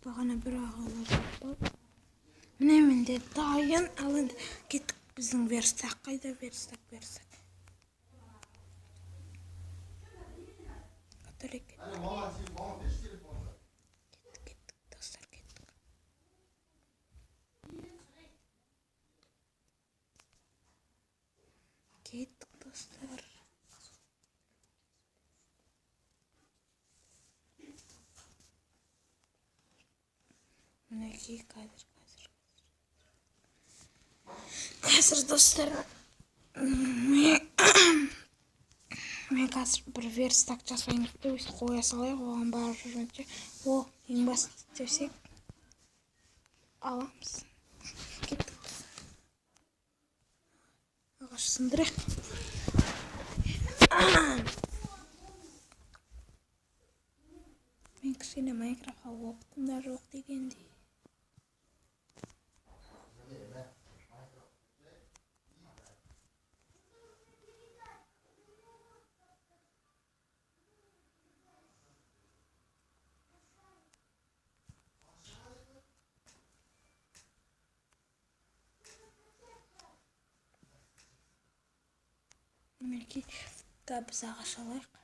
бағана бір ағалар жатпап. Міне менде дайын. Ал енді кеттік біздің верстак. Қайда верстак? Кеттік достар, кеттік. Кеттік достар. Мінекей қазір достар, мен қазір бір верстак жасайын деп қоя салайық, оған барып жүргенше. Ең басты десек аламыз. Кеттік. Ағаш сындырайық. Мен кішкене Майнкрафтқа уақытым да жоқ дегендей. Мінекей біз ағаш алайық.